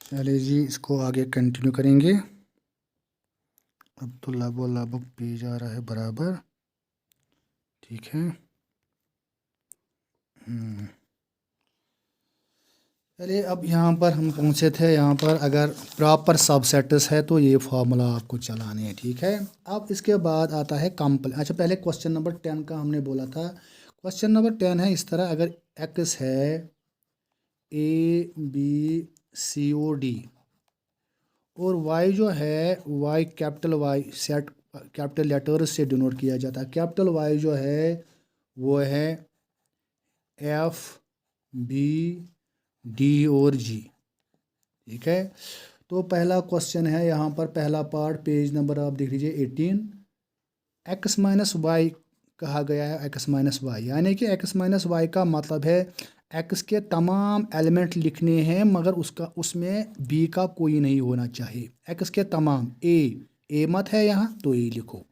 चलिए जी, इसको आगे कंटिन्यू करेंगे। अब तो लगभग पेज आ रहा है बराबर। ठीक है। चलिए, अब यहाँ पर हम पहुँचे थे। यहाँ पर अगर प्रॉपर सबसेट्स है तो ये फार्मूला आपको चलाने हैं। ठीक है। अब इसके बाद आता है अच्छा, पहले क्वेश्चन नंबर 10 का हमने बोला था। क्वेश्चन नंबर 10 है इस तरह, अगर एक्स है ABCOD और वाई जो है, Y capital Y set capital letters से डिनोट किया जाता है। कैपिटल वाई जो है वो है FBD और G। ठीक है। तो पहला क्वेश्चन है यहाँ पर, पहला पार्ट, पेज नंबर आप देख लीजिए 18। एक्स माइनस वाई कहा गया है, एक्स माइनस वाई यानी कि एक्स माइनस वाई का मतलब है एक्स के तमाम एलिमेंट लिखने हैं मगर उसमें बी का कोई नहीं होना चाहिए। एक्स के तमाम, ए मत है यहाँ तो ए लिखो,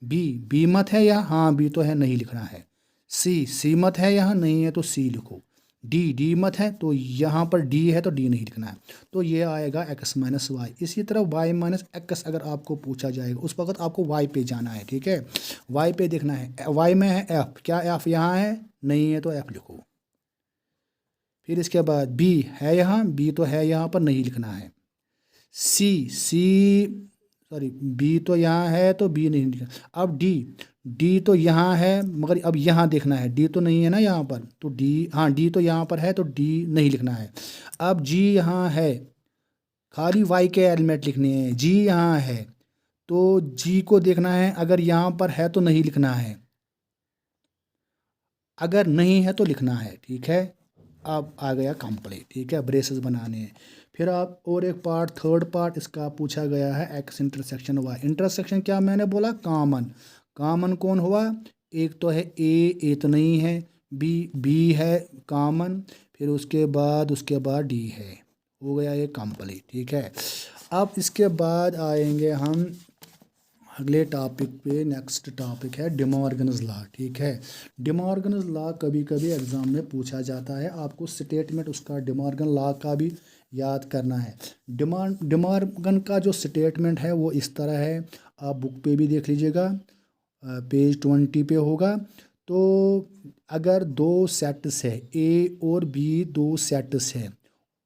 बी मत है यहाँ, हाँ बी तो है नहीं लिखना है, सी मत है यहाँ नहीं है तो सी लिखो, डी मत है तो यहाँ पर डी है तो डी नहीं लिखना है। तो ये आएगा एक्स माइनस वाई। इसी तरह वाई माइनस एक्स अगर आपको पूछा जाएगा उस वक्त आपको वाई पे जाना है। ठीक है। वाई पे देखना है, वाई में है एफ, क्या एफ यहाँ है नहीं है तो एफ लिखो। फिर इसके बाद बी है यहाँ, बी तो है यहाँ पर नहीं लिखना है। सी सॉरी, बी तो यहाँ है तो बी नहीं लिखना। अब डी तो यहाँ है मगर अब यहाँ देखना है, डी तो नहीं है ना यहाँ पर, तो डी, हाँ डी तो यहाँ पर है तो डी नहीं लिखना है। अब जी यहाँ है, खाली वाई के एलिमेंट लिखने हैं, जी यहाँ है तो जी को देखना है, अगर यहाँ पर है तो नहीं लिखना है, अगर नहीं है तो लिखना है। ठीक है। अब आ गया कंप्लीट। ठीक है, ब्रेसेस बनाने हैं। फिर आप और एक पार्ट, थर्ड पार्ट इसका पूछा गया है, एक्स इंटरसेक्शन वाई। इंटरसेक्शन क्या मैंने बोला, कॉमन। कॉमन कौन हुआ, एक तो है ए तो नहीं है, बी है कॉमन, फिर उसके बाद डी है। हो गया ये कंप्लीट। ठीक है। अब इसके बाद आएंगे हम अगले टॉपिक पे। नेक्स्ट टॉपिक है डिमॉर्गन्स लॉ। ठीक है। डिमॉर्गन्स लॉ कभी कभी एग्जाम में पूछा जाता है, आपको स्टेटमेंट उसका डिमॉर्गन लॉ का भी याद करना है। डिमॉर्गन का जो स्टेटमेंट है वो इस तरह है, आप बुक पे भी देख लीजिएगा, पेज 20 पे होगा। तो अगर दो सेट्स है, ए और बी दो सेट्स है,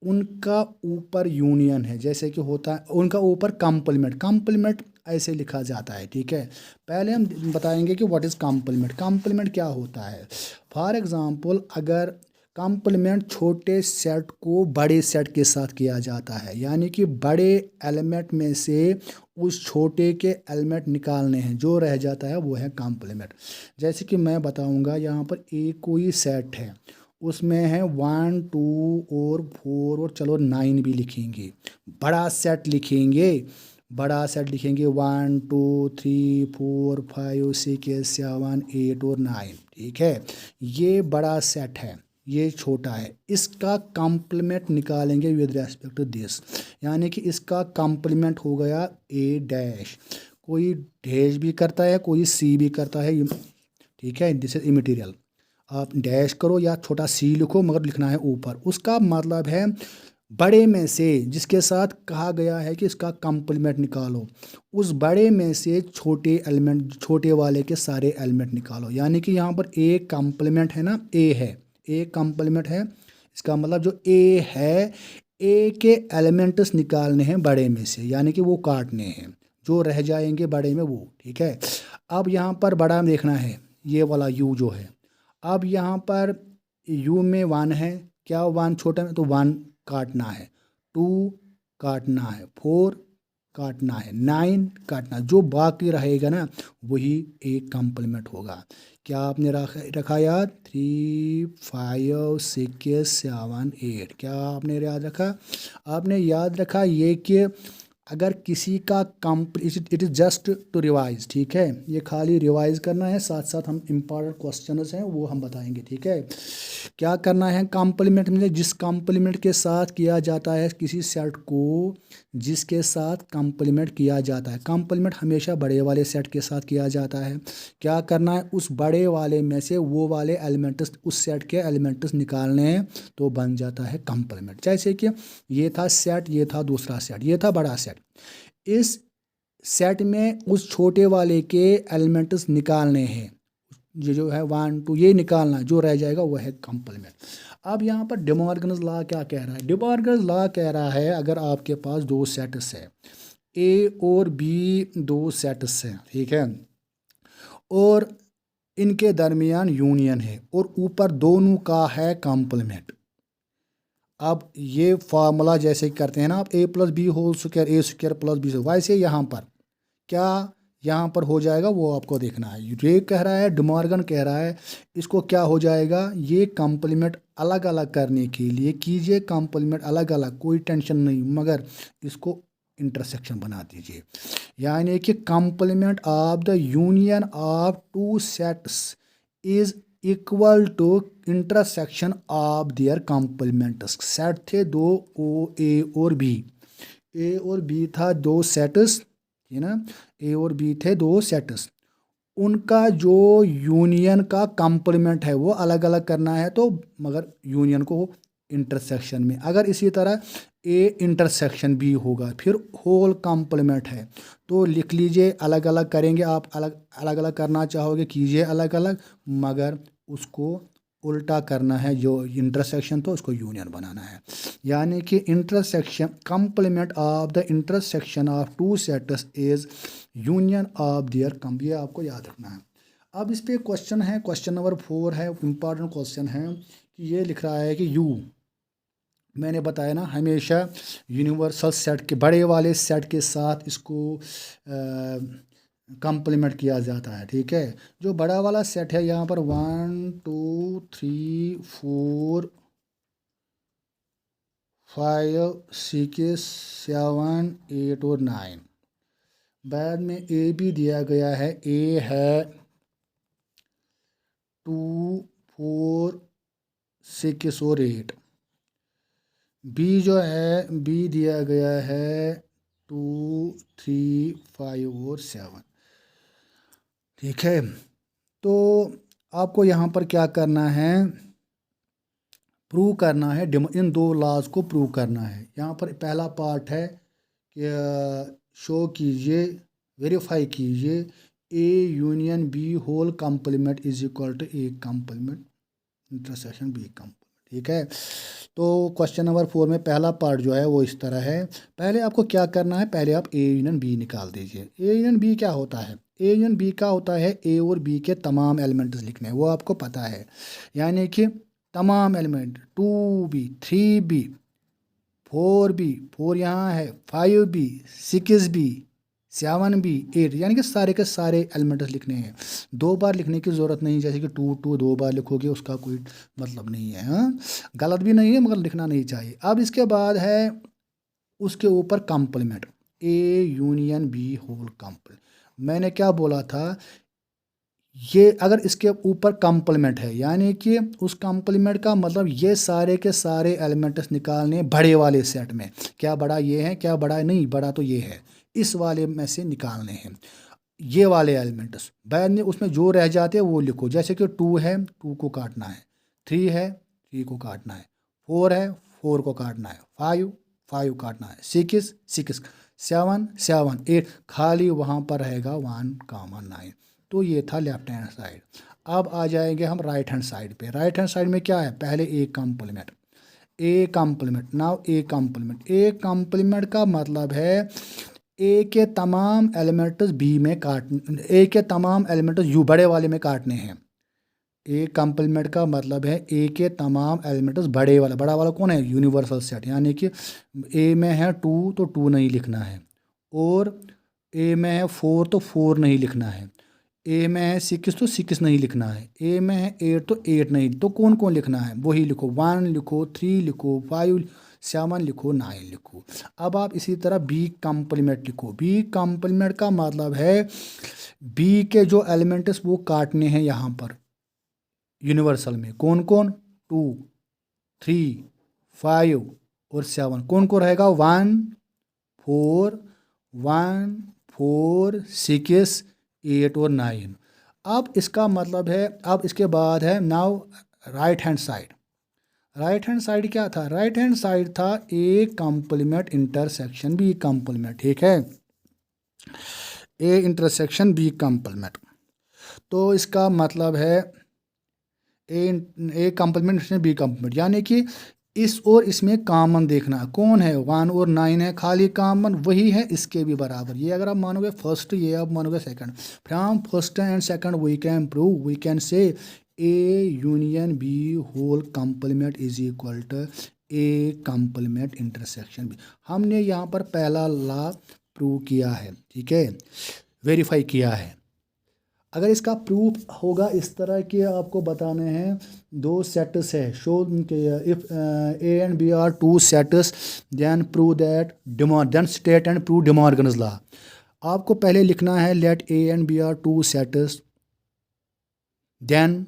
उनका ऊपर यूनियन है, जैसे कि होता है उनका ऊपर कॉम्प्लीमेंट ऐसे लिखा जाता है। ठीक है। पहले हम बताएंगे कि व्हाट इज़ कॉम्प्लीमेंट। कॉम्प्लीमेंट क्या होता है। फॉर एग्जांपल, अगर कॉम्प्लीमेंट छोटे सेट को बड़े सेट के साथ किया जाता है, यानी कि बड़े एलिमेंट में से उस छोटे के एलिमेंट निकालने हैं, जो रह जाता है वो है कॉम्प्लीमेंट। जैसे कि मैं बताऊंगा, यहाँ पर एक कोई सेट है, उसमें है 1 2 और 4 और चलो 9 भी लिखेंगे, बड़ा सेट लिखेंगे, 1 2 3 4 5 6 7 8 और 9। ठीक है। ये बड़ा सेट है, ये छोटा है, इसका कॉम्प्लीमेंट निकालेंगे विद रेस्पेक्ट टू दिस, यानी कि इसका कॉम्प्लीमेंट हो गया ए डैश। कोई डैश भी करता है, कोई सी भी करता है। ठीक है, दिस इज इमेटीरियल। आप डैश करो या छोटा सी लिखो मगर लिखना है ऊपर। उसका मतलब है बड़े में से जिसके साथ कहा गया है कि इसका कॉम्प्लीमेंट निकालो, उस बड़े में से छोटे एलिमेंट, छोटे वाले के सारे एलिमेंट निकालो। यानी कि यहाँ पर ए कॉम्प्लीमेंट है ना, ए है, ए कॉम्प्लीमेंट है, इसका मतलब जो ए है, ए के एलिमेंट्स निकालने हैं बड़े में से, यानी कि वो काटने हैं, जो रह जाएंगे बड़े में वो। ठीक है। अब यहाँ पर बड़ा देखना है, ये वाला यू जो है। अब यहाँ पर यू में 1 है, क्या 1 छोटा में, तो 1 काटना है, 2 काटना है, 4 काटना है, 9 काटना, जो बाकी रहेगा ना वही एक कॉम्प्लीमेंट होगा। क्या आपने रखा याद, 3 5 6 7 8, क्या आपने याद रखा, आपने याद रखा ये कि अगर किसी का it is just to revise, ठीक है, ये खाली रिवाइज करना है, साथ साथ हम इम्पॉर्टेंट क्वेश्चंस हैं वो हम बताएंगे, ठीक है। क्या करना है, कॉम्प्लीमेंट में जिस कॉम्प्लीमेंट के साथ किया जाता है किसी सेट को, जिसके साथ कॉम्प्लीमेंट किया जाता है, कॉम्प्लीमेंट हमेशा बड़े वाले सेट के साथ किया जाता है। क्या करना है, उस बड़े वाले में से वो वाले एलिमेंट्स, उस सेट के एलिमेंट्स निकालने हैं, तो बन जाता है कॉम्प्लीमेंट। जैसे कि ये था सेट, ये था दूसरा सेट, ये था बड़ा सेट, इस सेट में उस छोटे वाले के एलिमेंट्स निकालने हैं, ये जो है 1 2 ये निकालना, जो रह जाएगा वो है कॉम्प्लीमेंट। अब यहाँ पर डे मॉर्गन्स लॉ क्या कह रहा है, डे मॉर्गन्स लॉ कह रहा है अगर आपके पास दो सेट्स है, ए और बी दो सेट्स हैं, ठीक है, और इनके दरमियान यूनियन है और ऊपर दोनों का है कॉम्प्लीमेंट। अब ये फार्मूला जैसे करते हैं ना आप, ए प्लस बी होल स्क्वायर, ए स्क्वायर प्लस बी, वैसे यहाँ पर क्या यहाँ पर हो जाएगा वो आपको देखना है। ये कह रहा है, डे मॉर्गन कह रहा है इसको क्या हो जाएगा, ये कॉम्प्लीमेंट अलग अलग करने के लिए कीजिए, कॉम्प्लीमेंट अलग अलग, कोई टेंशन नहीं, मगर इसको इंटरसेक्शन बना दीजिए। यानी कि complement of the union of two sets is equal to intersection of their complements. Set थे दो, ओ ए और बी, ए और बी था दो सेट्स, है ना, ए और बी थे दो सेट्स, उनका जो यूनियन का कॉम्प्लीमेंट है वो अलग अलग करना है, तो मगर यूनियन को इंटरसेक्शन में, अगर इसी तरह ए इंटरसेक्शन बी होगा फिर होल कॉम्प्लीमेंट है, तो लिख लीजिए अलग अलग करेंगे आप, अलग अलग अलग करना चाहोगे कीजिए अलग अलग, मगर उसको उल्टा करना है, जो इंटरसेक्शन तो उसको यूनियन बनाना है। यानी कि intersection, complement of the intersection of two sets is union of their ये आपको याद रखना है। अब इस पे क्वेश्चन है, क्वेश्चन नंबर 4 है, इंपॉर्टेंट क्वेश्चन है कि ये लिख रहा है कि यू, मैंने बताया ना हमेशा यूनिवर्सल सेट के बड़े वाले सेट के साथ इसको कॉम्प्लीमेंट किया जाता है, ठीक है। जो बड़ा वाला सेट है यहाँ पर 1 2 3 4 5 6 7 8 और 9, बाद में ए भी दिया गया है, ए है 2 4 6 और 8, बी जो है बी दिया गया है 2 3 5 और 7, ठीक है। तो आपको यहाँ पर क्या करना है, प्रूव करना है, इन दो लॉज को प्रूव करना है। यहाँ पर पहला पार्ट है कि शो कीजिए, वेरीफाई कीजिए A union B whole complement is equal to A complement intersection B complement, ठीक है। तो क्वेश्चन नंबर 4 में पहला पार्ट जो है वो इस तरह है। पहले आपको क्या करना है, पहले आप ए यूनियन बी निकाल दीजिए। ए यूनियन बी क्या होता है, ए यूनियन बी का होता है ए और बी के तमाम एलिमेंट्स लिखने हैं, वो आपको पता है। यानी कि तमाम एलिमेंट 2b 3b 4b, 4 यहाँ है, 5b 6b 7b 8, यानी कि सारे के सारे एलिमेंट्स लिखने हैं। दो बार लिखने की ज़रूरत नहीं, जैसे कि 2 2 दो बार लिखोगे उसका कोई मतलब नहीं है, हाँ, गलत भी नहीं है मगर लिखना नहीं चाहिए। अब इसके बाद है उसके ऊपर complement, A union B whole complement. मैंने क्या बोला था, ये अगर इसके ऊपर कॉम्प्लीमेंट है, यानी कि उस कॉम्प्लीमेंट का मतलब ये सारे के सारे एलिमेंट्स निकालने बड़े वाले सेट में, क्या बड़ा ये है, क्या बड़ा नहीं, बड़ा तो ये है, इस वाले में से निकालने हैं ये वाले एलिमेंट्स। बाद में उसमें जो रह जाते हैं वो लिखो, जैसे कि 2 है 2 को काटना है, 3 है 3 को काटना है, 4 है 4 को काटना है, 5 5 काटना है, 6 6 7 7 8, खाली वहाँ पर रहेगा 1 कॉमन 9। तो ये था लेफ्ट हैंड साइड। अब आ जाएंगे हम राइट हैंड साइड पे। राइट हैंड साइड में क्या है, पहले A complement, A complement, now A complement. A complement का मतलब है ए के तमाम एलिमेंट्स बी में ए के तमाम एलिमेंट्स यू बड़े वाले में काटने हैं। ए कॉम्प्लीमेंट का मतलब है ए के तमाम एलिमेंट्स बड़े वाला, बड़ा वाला कौन है, यूनिवर्सल सेट। यानी कि ए में है 2 तो 2 नहीं लिखना है, और ए में है 4 तो 4 नहीं लिखना है, ए में है 6 तो 6 नहीं लिखना है, ए में है 8 तो 8 नहीं, तो कौन कौन लिखना है वही लिखो, 1 लिखो, 3 लिखो, 5 7 लिखो, 9 लिखो। अब आप इसी तरह बी कम्प्लीमेंट लिखो। बी कम्प्लीमेंट का मतलब है बी के जो एलिमेंट्स वो काटने हैं यहाँ पर यूनिवर्सल में। कौन कौन? 2, 3, 5 और 7। कौन कौन रहेगा? 1, 4, 1, 4, 6, 8 और 9। अब इसका मतलब है, अब इसके बाद है now right hand side. Right hand side क्या था? राइट हैंड साइड था A complement intersection B complement, ठीक है, ए इंटरसेक्शन बी कॉम्प्लीमेंट। तो इसका मतलब है ए कॉम्प्लीमेंट बी कॉम्प्लीमेंट, यानी कि इस और इसमें कॉमन देखना। कौन है? 1 और 9 है, खाली कॉमन वही है, इसके भी बराबर। ये अगर आप मानोगे फर्स्ट, ये आप मानोगे second. From first and second we can prove, we can say A union B whole complement is equal to A complement intersection B. हमने यहाँ पर पहला लॉ प्रूव किया है, ठीक है, वेरीफाई किया है। अगर इसका प्रूफ होगा इस तरह के, आपको बताने हैं दो सेट्स है, show if A and B are two sets then prove that then state and prove De Morgan's law. आपको पहले लिखना है let A and B are two sets, then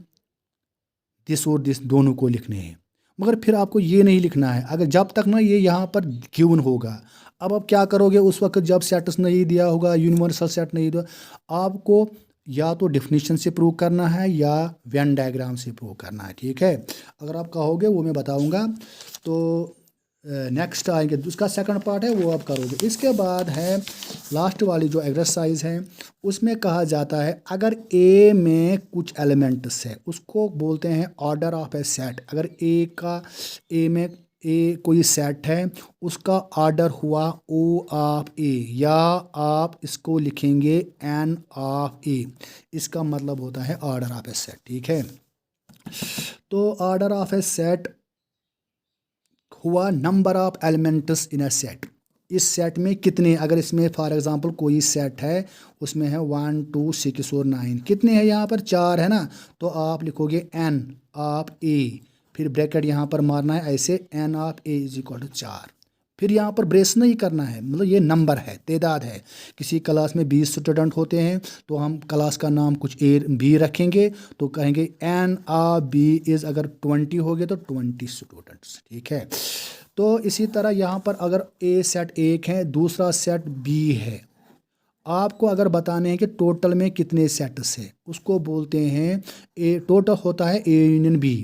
this और दिस दोनों को लिखने हैं। मगर फिर आपको ये नहीं लिखना है अगर जब तक ना ये यहाँ पर गिवन होगा। अब आप क्या करोगे उस वक्त जब सेट्स नहीं दिया होगा, यूनिवर्सल सेट नहीं दिया, आपको या तो डिफिनीशन से प्रूव करना है या वेन डायग्राम से प्रूव करना है, ठीक है। अगर आप कहोगे वो मैं बताऊंगा, तो नेक्स्ट आएंगे, उसका सेकंड पार्ट है वो आप करोगे। इसके बाद है लास्ट वाली जो एक्सरसाइज है, उसमें कहा जाता है अगर ए में कुछ एलिमेंट्स है उसको बोलते हैं ऑर्डर ऑफ ए सेट। अगर ए में कोई सेट है, उसका ऑर्डर हुआ ओ ऑफ ए, या आप इसको लिखेंगे एन ऑफ ए। इसका मतलब होता है ऑर्डर ऑफ ए सेट, ठीक है। तो ऑर्डर ऑफ ए सेट हुआ number of elements in a set. इस सेट में कितने, अगर इसमें फॉर एग्जांपल कोई सेट है उसमें है 1, 2, 6 और 9, कितने हैं यहाँ पर? 4 है ना। तो आप लिखोगे एन ऑफ ए, फिर ब्रैकेट यहाँ पर मारना है ऐसे, n of A is equal to 4। फिर यहाँ पर ब्रेस नहीं करना है, मतलब ये नंबर है, तादाद है। किसी क्लास में 20 स्टूडेंट होते हैं तो हम क्लास का नाम कुछ ए बी रखेंगे, तो कहेंगे एन ऑफ बी इज़, अगर 20 हो गए तो 20 स्टूडेंट्स, ठीक है। तो इसी तरह यहाँ पर अगर ए सेट 1 है, दूसरा सेट बी है, आपको अगर बताने हैं कि टोटल में कितने सेट्स है, उसको बोलते हैं ए, टोटल होता है A union B.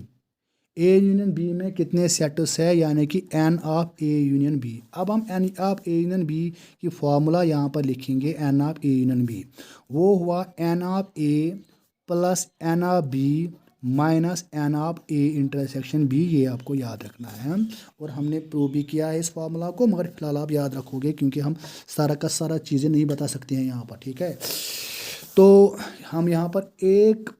A union B में कितने सेट्स है, यानी कि N of A union B. अब हम n of A union B की फॉर्मूला यहाँ पर लिखेंगे, n of A union B वो हुआ n of A plus n of B minus n of A intersection B. ये आपको याद रखना है, और हमने प्रूव भी किया है इस फार्मूला को, मगर फिलहाल आप याद रखोगे क्योंकि हम सारा का सारा चीज़ें नहीं बता सकते हैं यहाँ पर, ठीक है। तो हम यहाँ पर एक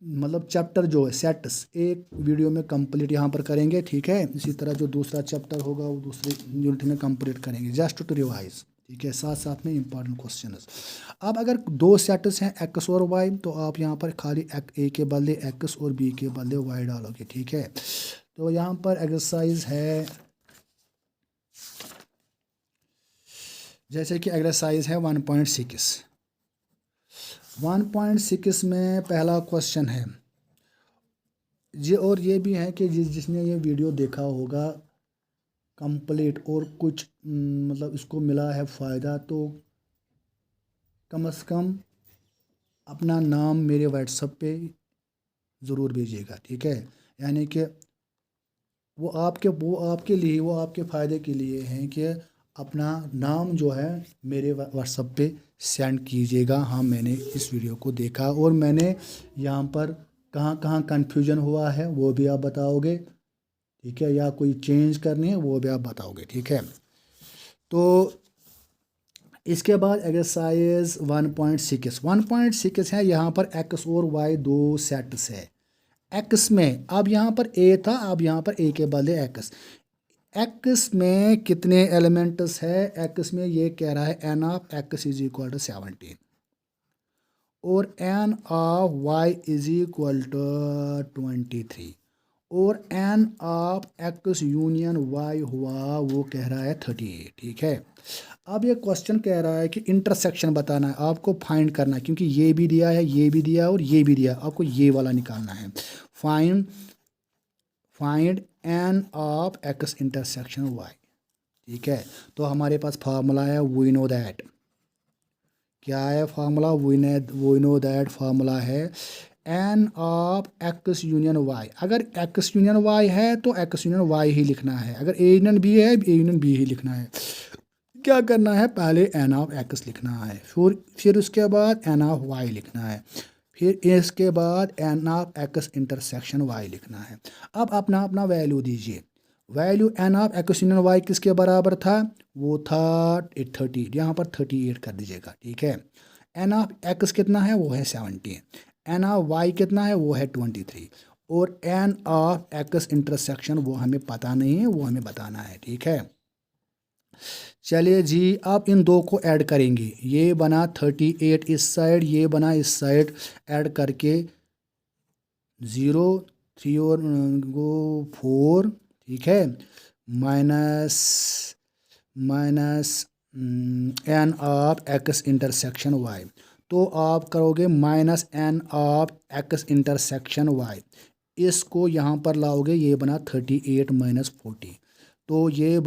मतलब चैप्टर जो है सेट्स एक वीडियो में कंप्लीट यहाँ पर करेंगे, ठीक है। इसी तरह जो दूसरा चैप्टर होगा वो दूसरे यूनिट में कंप्लीट करेंगे, जस्ट टू रिवाइज, ठीक है, साथ साथ में इंपॉर्टेंट क्वेश्चंस। अब अगर दो सेट्स हैं एक्स और वाई, तो आप यहाँ पर खाली ए के बदले एक्स और बी के बदले वाई डालोगे, ठीक है। तो यहाँ पर एक्सरसाइज है, जैसे कि एक्सरसाइज है 1.6। 1.6 में पहला क्वेश्चन है ये, और ये भी है कि जिसने ये वीडियो देखा होगा कंप्लीट और कुछ मतलब इसको मिला है फ़ायदा, तो कम से कम अपना नाम मेरे व्हाट्सएप पे ज़रूर भेजिएगा, ठीक है। यानी कि वो आपके लिए, वो आपके फ़ायदे के लिए हैं कि अपना नाम जो है मेरे व्हाट्सएप पे सेंड कीजिएगा। हाँ, मैंने इस वीडियो को देखा और मैंने यहाँ पर कहाँ कहाँ कन्फ्यूजन हुआ है वो भी आप बताओगे, ठीक है, या कोई चेंज करनी है वो भी आप बताओगे, ठीक है। तो इसके बाद एक्सरसाइज 1.6 है, यहाँ पर एक्स और वाई दो सेट्स है। एक्स में अब यहाँ पर ए था, अब यहाँ पर ए के बदले एक्स। एक्स में कितने एलिमेंट्स है? एक्स में ये कह रहा है N of X is equal to 17 और n of Y is equal to 23, और n of X union Y हुआ, वो कह रहा है 38, ठीक है। अब ये क्वेश्चन कह रहा है कि इंटरसेक्शन बताना है, आपको फाइंड करना है, क्योंकि ये भी दिया है, ये भी दिया और ये भी दिया, आपको ये वाला निकालना है। Find N of X intersection Y, ठीक है। तो हमारे पास फार्मूला है, वी नो दैट, क्या है formula, we know that formula है N of X union Y. अगर एक्स यूनियन वाई है तो एक्स यूनियन वाई ही लिखना है, अगर ए यूनियन बी है ए यूनियन बी ही लिखना है। क्या करना है, पहले एन ऑफ एक्स लिखना है, फिर उसके बाद एन ऑफ वाई लिखना है, फिर इसके बाद n of X intersection Y लिखना है। अब अपना अपना वैल्यू दीजिए। Value n of X union Y किसके बराबर था, वो था 30, यहाँ पर 38 कर दीजिएगा, ठीक है। एन ऑफ एक्स कितना है, वो है 17, एन ऑफ वाई कितना है, वो है 23, और एन ऑफ एक्स इंटरसेक्शन वो हमें पता नहीं है, वो हमें बताना है, ठीक है। चलिए जी, आप इन दो को ऐड करेंगे, ये बना 38 इस साइड, ये बना इस साइड, ऐड करके 0 3 और गो 4, ठीक है, minus n of X intersection Y. तो आप करोगे minus n of X intersection Y, इसको यहाँ पर लाओगे, ये बना 38 माइनस 40, तो ये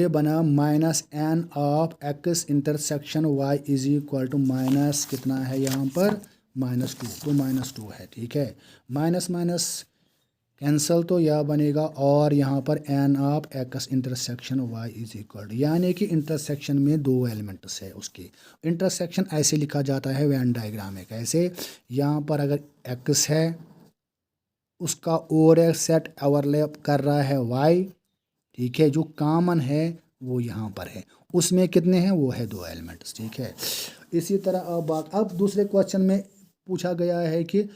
बना minus n of X intersection Y is equal to minus कितना है यहाँ पर, -2, तो -2 है, ठीक है। माइनस माइनस कैंसल, तो यह बनेगा, और यहाँ पर n of X intersection Y is equal to, यानी कि इंटरसेक्शन में दो एलिमेंट्स है उसके। इंटरसेक्शन ऐसे लिखा जाता है वेन डायग्राम में, कैसे, यहाँ पर अगर एक्स है, उसका और एक सेट ओवरलैप कर रहा है वाई, ठीक है, जो कॉमन है वो यहाँ पर है, उसमें कितने हैं, वो है दो एलिमेंट्स, ठीक है। इसी तरह अब दूसरे क्वेश्चन में पूछा गया है कि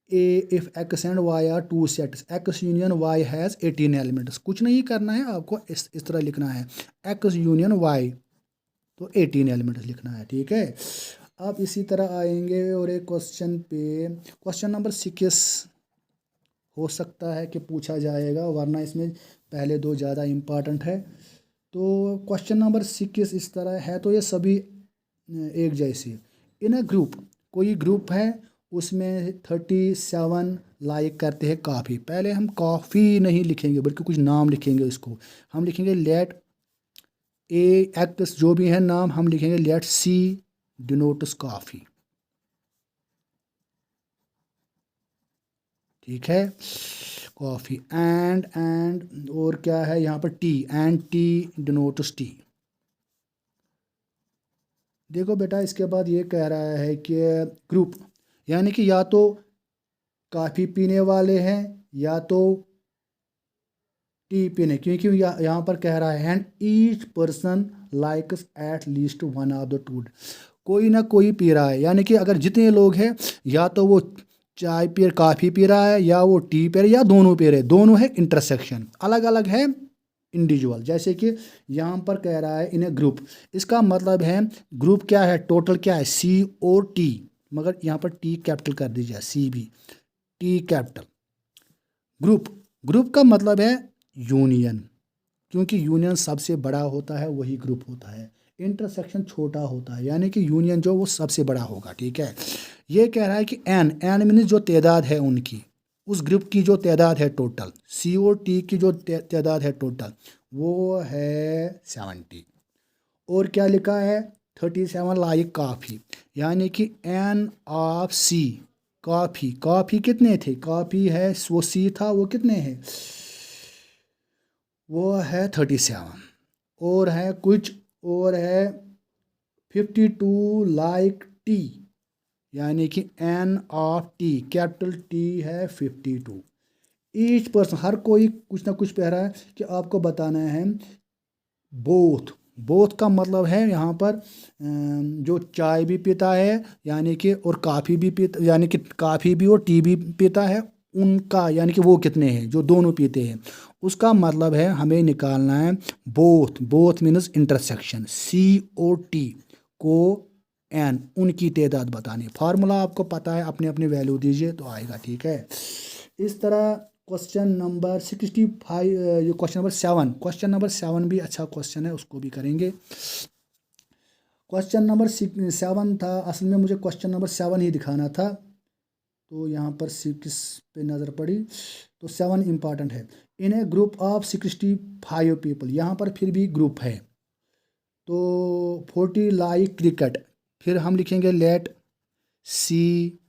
if X and Y are two sets, X union Y has 18 elements. कुछ नहीं करना है आपको, इस तरह लिखना है, एक्स यूनियन वाई, तो 18 एलिमेंट्स लिखना है, ठीक है। अब इसी तरह आएंगे और एक क्वेश्चन पे, क्वेश्चन नंबर 6 हो सकता है कि पूछा जाएगा, वरना इसमें पहले दो ज़्यादा इम्पॉर्टेंट है। तो क्वेश्चन नंबर 6 इस तरह है, तो ये सभी एक जैसे। इन अ ग्रुप, कोई ग्रुप है, उसमें 37 लाइक करते हैं कॉफ़ी। पहले हम कॉफ़ी नहीं लिखेंगे, बल्कि कुछ नाम लिखेंगे, इसको हम लिखेंगे लेट ए एक्स, जो भी है नाम हम लिखेंगे लेट सी डिनोट्स कॉफ़ी, ठीक है, कॉफ़ी। एंड और क्या है यहाँ पर, T, and T denotes T. देखो बेटा, इसके बाद ये कह रहा है कि ग्रुप, यानी कि या तो कॉफ़ी पीने वाले हैं या तो टी पीने, क्योंकि यहाँ पर कह रहा है and each person likes at least one of the two, कोई ना कोई पी रहा है, यानी कि अगर जितने लोग हैं, या तो वो चाय पी कॉफ़ी पी रहा है, या वो टी पी रहा है, या दोनों पी रहे, दोनों है इंटरसेक्शन, अलग अलग है इंडिविजुअल। जैसे कि यहाँ पर कह रहा है इन ए ग्रुप, इसका मतलब है ग्रुप क्या है, टोटल क्या है, COT, मगर यहाँ पर टी कैपिटल कर दीजिए, सी भी टी कैपिटल। ग्रुप का मतलब है यूनियन, क्योंकि यूनियन सबसे बड़ा होता है, वही ग्रुप होता है। इंटरसेक्शन छोटा होता है, यानी कि यूनियन जो वो सबसे बड़ा होगा, ठीक है। ये कह रहा है कि एन मीन्स जो तादाद है उनकी, उस ग्रुप की जो तादाद है टोटल, COT की जो तादाद है टोटल, वो है 70। और क्या लिखा है, 37 लाइक कॉफ़ी, यानी कि एन ऑफ सी, कॉफ़ी कितने थे, कॉफ़ी है वो सी था, वो कितने हैं, वो है 37, और है कुछ और है 52 लाइक टी, यानी कि N of T, capital T है 52। ईच पर्सन, हर कोई कुछ ना कुछ कह रहा है कि आपको बताना है बोथ का मतलब है यहाँ पर जो चाय भी पीता है, यानी कि और कॉफ़ी भी पीता, यानी कि कॉफ़ी भी और टी भी पीता है, उनका यानी कि वो कितने हैं जो दोनों पीते हैं, उसका मतलब है हमें निकालना है बोथ मीन्स इंटरसेक्शन, COT को एन, उनकी तादाद बतानी। फार्मूला आपको पता है, अपने अपने वैल्यू दीजिए तो आएगा, ठीक है। इस तरह क्वेश्चन नंबर 65, ये क्वेश्चन नंबर 7 भी अच्छा क्वेश्चन है, उसको भी करेंगे। क्वेश्चन नंबर 7 था, असल में मुझे क्वेश्चन नंबर 7 ही दिखाना था, तो यहाँ पर 6 पे नज़र पड़ी, तो 7 इम्पॉर्टेंट है। इन ए ग्रुप ऑफ 65 पीपल, यहाँ पर फिर भी ग्रुप है, तो 40 लाइक क्रिकेट, फिर हम लिखेंगे let see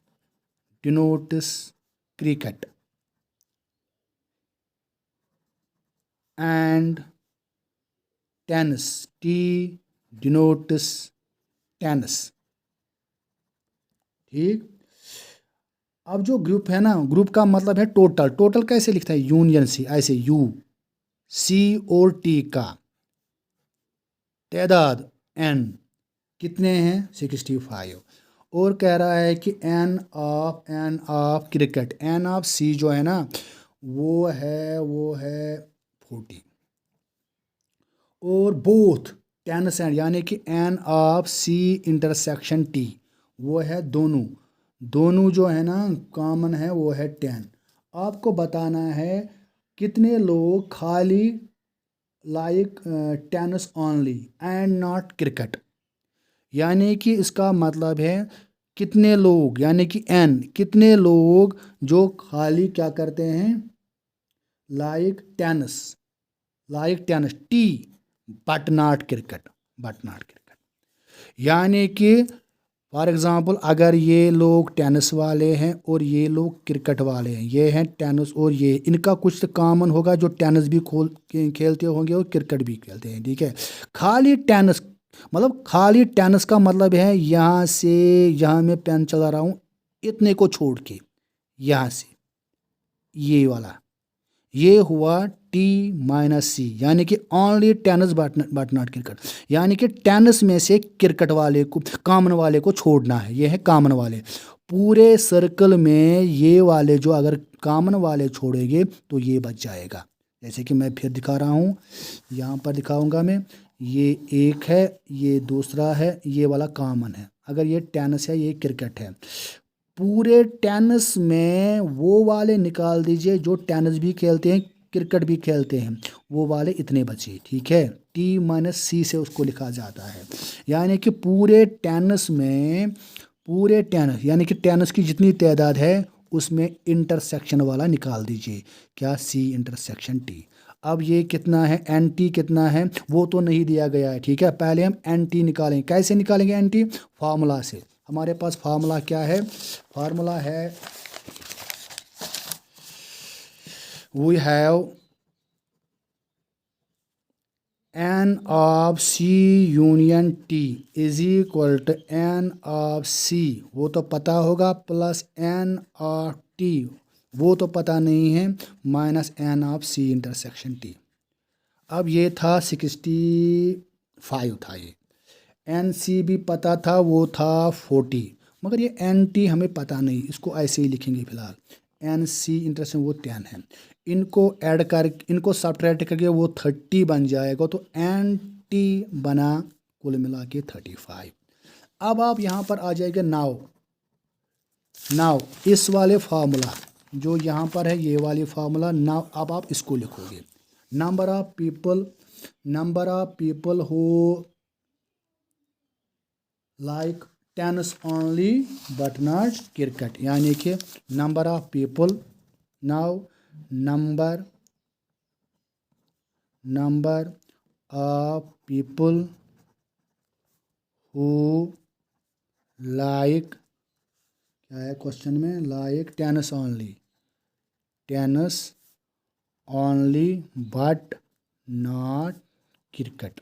denotes cricket and tennis, T denotes tennis, ठीक। अब जो ग्रुप है ना, ग्रुप का मतलब है टोटल। टोटल कैसे लिखता है, यूनियन से, ऐसे यू सी और टी का तादाद एन, कितने हैं 65, और कह रहा है कि N of cricket, N of C जो है ना वो है 40, और बोथ टेनिस एंड, यानी कि N of C intersection T, वो है दोनों, दोनों जो है ना कॉमन है, वो है 10। आपको बताना है कितने लोग खाली like tennis only and not cricket, यानी कि इसका मतलब है कितने लोग, यानी कि एन, कितने लोग जो खाली क्या करते हैं, like tennis, T but not cricket, यानी कि फॉर एग्ज़ाम्पल अगर ये लोग टेनिस वाले हैं और ये लोग क्रिकेट वाले हैं, ये हैं टेनिस और ये, इनका कुछ तो कॉमन होगा, जो टेनिस भी खेलते होंगे और क्रिकेट भी खेलते हैं, ठीक है। खाली टेनिस, मतलब खाली टेनिस का मतलब है यहाँ से, यहाँ मैं पेन चला रहा हूँ, इतने को छोड़ के यहाँ से ये वाला, ये हुआ टी माइनस सी, यानी कि only tennis but not cricket, यानी कि टेनिस में से क्रिकेट वाले को, कॉमन वाले को छोड़ना है, ये है कॉमन वाले। पूरे सर्कल में ये वाले जो अगर कॉमन वाले छोड़ेंगे तो ये बच जाएगा। जैसे कि मैं फिर दिखा रहा हूँ, यहाँ पर दिखाऊंगा मैं, ये एक है, ये दूसरा है, ये वाला कॉमन है। अगर ये टेनिस है, ये क्रिकेट है, पूरे टेनिस में वो वाले निकाल दीजिए जो टेनिस भी खेलते हैं क्रिकेट भी खेलते हैं, वो वाले इतने बचे, ठीक है। टी माइनस सी से उसको लिखा जाता है, यानी कि पूरे टेनिस में, पूरे टेनिस यानी कि टेनिस की जितनी तादाद है उसमें इंटरसेक्शन वाला निकाल दीजिए, क्या, सी इंटरसेक्शन टी। अब ये कितना है, एन टी कितना है वो तो नहीं दिया गया है, ठीक है। पहले हम एन टी निकालेंगे, कैसे निकालेंगे एन टी, फार्मूला से। हमारे पास फार्मूला क्या है, फार्मूला है we have N of C union T is equal to N of C, वो तो पता होगा, प्लस एन ऑफ टी, वो तो पता नहीं है, minus n of C intersection T. अब ये था 65 था, ये एन सी भी पता था, वो था 40, मगर ये एन टी हमें पता नहीं, इसको ऐसे ही लिखेंगे फिलहाल। एन सी इंटरेस्ट वो 10 है, इनको ऐड कर, इनको सब्ट्रैक्ट करके वो 30 बन जाएगा, तो एन टी बना कुल मिला के 35। अब आप यहाँ पर आ जाएंगे नाउ, इस वाले फार्मूला जो यहाँ पर है, ये वाली फार्मूला, नाउ अब आप इसको लिखोगे, number of people who like tennis only but not cricket, यानी कि number of people, now number of people who like, क्या है क्वेश्चन में, like tennis only but not cricket.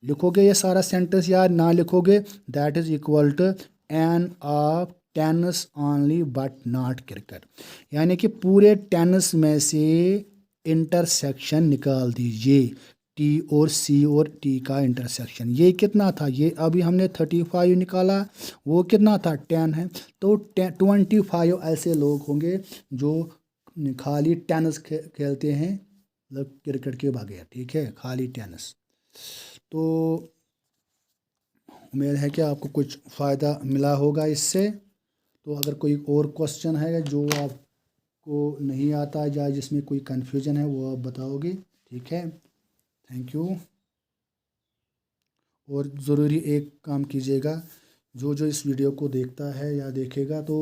लिखोगे ये सारा सेंटेंस, या ना लिखोगे, that is equal to N of tennis only but not cricket, यानी कि पूरे टेनिस में से इंटरसेक्शन निकाल दीजिए, टी और सी और टी का इंटरसेक्शन। ये कितना था, ये अभी हमने 35 निकाला, वो कितना था 10 है, तो 25 ऐसे लोग होंगे जो खाली टेनिस खेलते हैं, मतलब क्रिकेट के बगैर, ठीक है, खाली टेनिस। तो उम्मीद है कि आपको कुछ फ़ायदा मिला होगा इससे। तो अगर कोई और क्वेश्चन है जो आपको नहीं आता या जिसमें कोई कन्फ्यूजन है वो आप बताओगे, ठीक है। Thank you. और ज़रूरी एक काम कीजिएगा, जो जो इस वीडियो को देखता है या देखेगा तो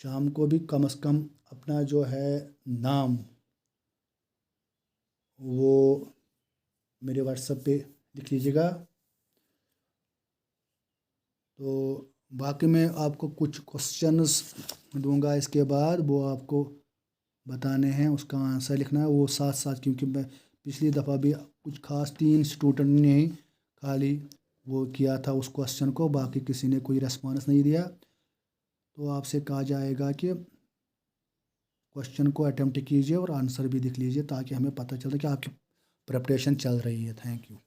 शाम को भी कम से कम अपना जो है नाम वो मेरे व्हाट्सएप पे लिख लीजिएगा। तो बाकी मैं आपको कुछ क्वेश्चंस दूंगा इसके बाद, वो आपको बताने हैं, उसका आंसर लिखना है वो साथ साथ, क्योंकि मैं पिछली दफ़ा भी कुछ खास 3 स्टूडेंट ने ही खाली वो किया था उस क्वेश्चन को, बाकी किसी ने कोई रेस्पॉन्स नहीं दिया। तो आपसे कहा जाएगा कि क्वेश्चन को अटेम्प्ट कीजिए और आंसर भी लिख लीजिए, ताकि हमें पता चले कि आपकी प्रिपरेशन चल रही है। Thank you.